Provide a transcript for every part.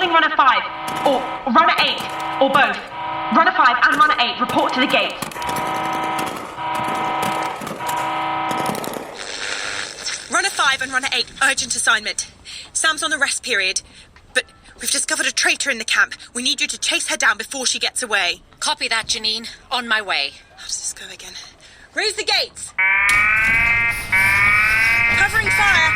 Calling runner 5, or runner 8, or both. Runner 5 and runner 8 report to the gate. Runner 5 and runner 8, urgent assignment. Sam's on the rest period, but we've discovered a traitor in the camp. We need you to chase her down before she gets away. Copy that, Janine. On my way. How does this go again? Raise the gates! Covering fire!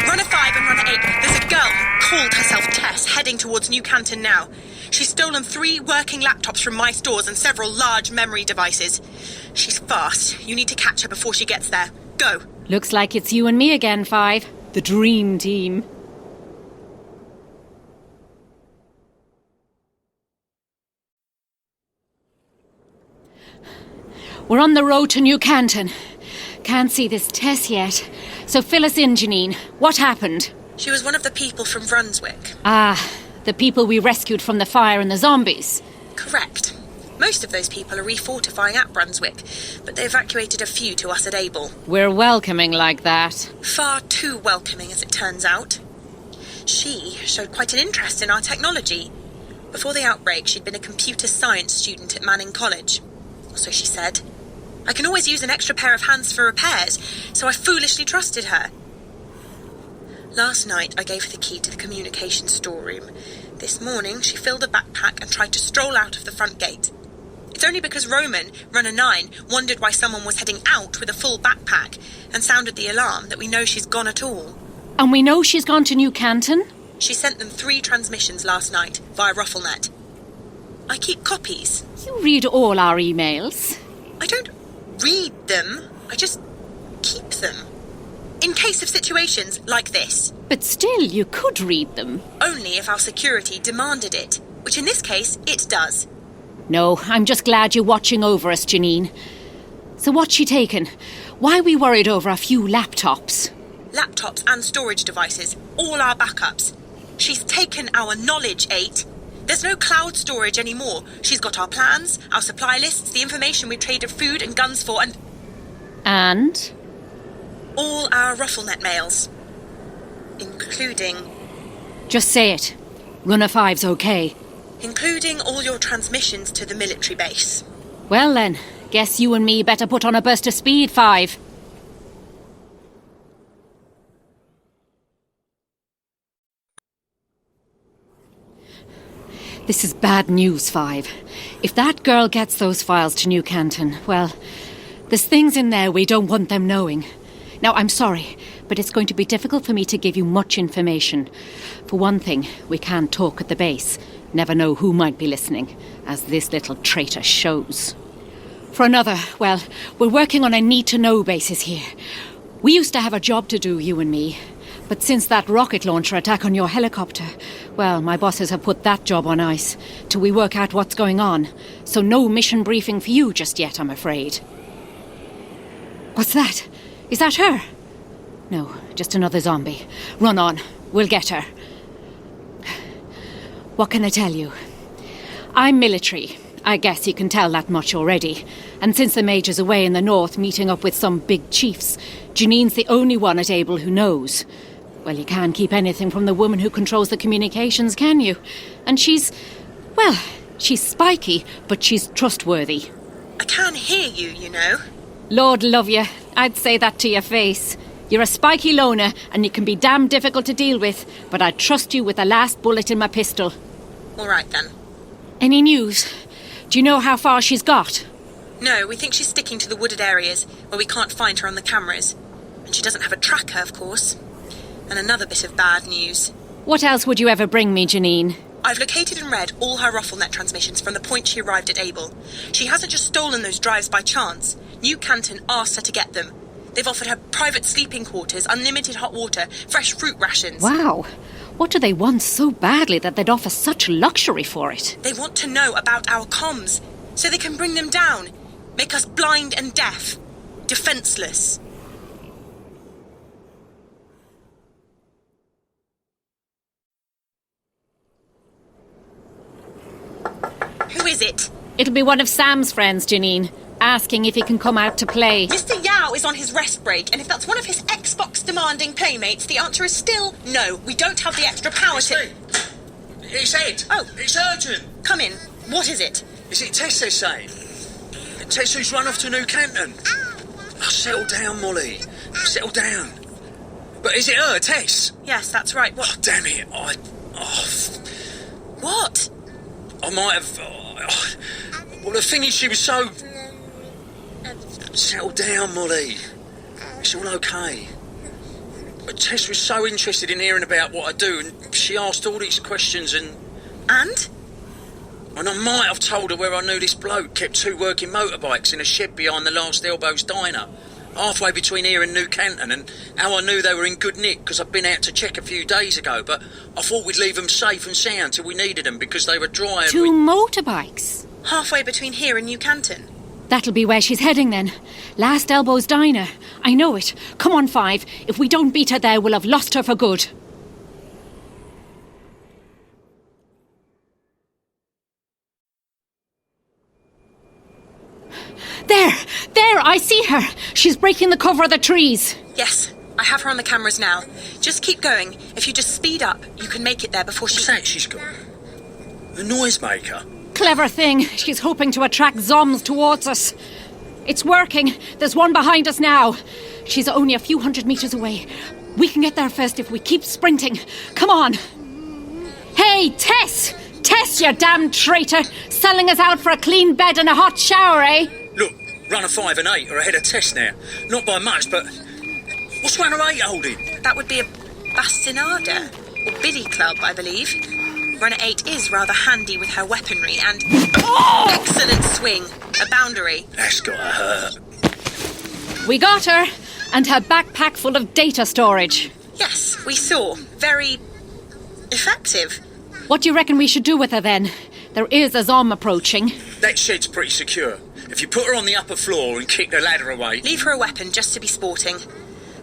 Runner 5 and runner 8, there's a girl who called herself Tess heading towards New Canton now. She's stolen 3 working laptops from my stores and several large memory devices. She's fast. You need to catch her before she gets there. Go. Looks like it's you and me again, 5. The dream team. We're on the road to New Canton. Can't see this Tess yet. So fill us in, Janine. What happened? She was one of the people from Brunswick. Ah, the people we rescued from the fire and the zombies. Correct. Most of those people are refortifying at Brunswick, but they evacuated a few to us at Able. We're welcoming like that. Far too welcoming, as it turns out. She showed quite an interest in our technology. Before the outbreak, she'd been a computer science student at Manning College. Or so she said. I can always use an extra pair of hands for repairs, so I foolishly trusted her. Last night, I gave her the key to the communications storeroom. This morning, she filled a backpack and tried to stroll out of the front gate. It's only because Roman, runner 9, wondered why someone was heading out with a full backpack and sounded the alarm that we know she's gone at all. And we know she's gone to New Canton? She sent them 3 transmissions last night via RuffleNet. I keep copies. You read all our emails. I don't read them, I just keep them. In case of situations like this. But still, you could read them. Only if our security demanded it, which in this case, it does. No, I'm just glad you're watching over us, Janine. So what's she taken? Why are we worried over a few laptops? Laptops and storage devices, all our backups. She's taken our knowledge, 8. There's no cloud storage anymore. She's got our plans, our supply lists, the information we traded food and guns for, and... And? All our RuffleNet mails. Including... Just say it. Runner 5's okay. Including all your transmissions to the military base. Well then, guess you and me better put on a burst of speed, 5. This is bad news, 5. If that girl gets those files to New Canton, well, there's things in there we don't want them knowing. Now, I'm sorry, but it's going to be difficult for me to give you much information. For one thing, we can't talk at the base. Never know who might be listening, as this little traitor shows. For another, well, we're working on a need-to-know basis here. We used to have a job to do, you and me. But since that rocket launcher attack on your helicopter, well, my bosses have put that job on ice till we work out what's going on. So no mission briefing for you just yet, I'm afraid. What's that? Is that her? No, just another zombie. Run on. We'll get her. What can I tell you? I'm military. I guess you can tell that much already. And since the Major's away in the north meeting up with some big chiefs, Janine's the only one at Able who knows. Well, you can't keep anything from the woman who controls the communications, can you? And she's spiky, but she's trustworthy. I can hear you, you know. Lord love you. I'd say that to your face. You're a spiky loner, and you can be damn difficult to deal with, but I'd trust you with the last bullet in my pistol. All right, then. Any news? Do you know how far she's got? No, we think she's sticking to the wooded areas, where we can't find her on the cameras. And she doesn't have a tracker, of course. And another bit of bad news. What else would you ever bring me, Janine? I've located and read all her RuffleNet transmissions from the point she arrived at Able. She hasn't just stolen those drives by chance. New Canton asked her to get them. They've offered her private sleeping quarters, unlimited hot water, fresh fruit rations. Wow. What do they want so badly that they'd offer such luxury for it? They want to know about our comms, so they can bring them down. Make us blind and deaf. Defenseless. Who is it? It'll be one of Sam's friends, Janine. asking if he can come out to play. Mr. Yao is on his rest break, and if that's one of his Xbox-demanding playmates, the answer is still no. We don't have the extra power to... It's Ed. Oh. It's urgent. Come in. What is it? Is it Tess they're saying? Tess who's run off to New Canton. Oh, settle down, Molly. Settle down. But is it her, Tess? Yes, that's right. What? Oh, damn it. What? I might have... well, the thing is, she was so... Settle down, Molly. It's all okay. But Tess was so interested in hearing about what I do, and she asked all these questions, and I might have told her where I knew this bloke kept 2 working motorbikes in a shed behind the Last Elbows diner, halfway between here and New Canton, and how I knew they were in good nick because I'd been out to check a few days ago, but I thought we'd leave them safe and sound till we needed them because they were dry. 2 motorbikes? Halfway between here and New Canton. That'll be where she's heading then. Last Elbows Diner. I know it. Come on, Five. If we don't beat her there, we'll have lost her for good. There, I see her. She's breaking the cover of the trees. Yes, I have her on the cameras now. Just keep going. If you just speed up, you can make it there before she... What's that she's got? A noisemaker? Clever thing. She's hoping to attract Zombs towards us. It's working. There's one behind us now. She's only a few hundred meters away. We can get there first if we keep sprinting. Come on. Hey, Tess! Tess, you damn traitor! Selling us out for a clean bed and a hot shower, eh? Look, runner 5 and 8 are ahead of Tess now. Not by much, but... What's runner 8 holding? That would be a bastinada, or billy club, I believe. Runner 8 is rather handy with her weaponry and... Oh! Excellent swing. A boundary. That's gotta hurt. We got her, and her backpack full of data storage. Yes, we saw. Very... effective. What do you reckon we should do with her then? There is a Zomb approaching. That shed's pretty secure. If you put her on the upper floor and kick the ladder away... Leave her a weapon just to be sporting.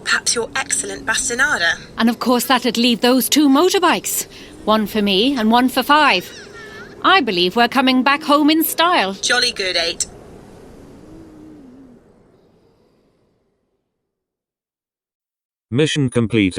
Perhaps your excellent bastinada. And of course that'd leave those 2 motorbikes. One for me and one for Five. I believe we're coming back home in style. Jolly good, 8. Mission completed.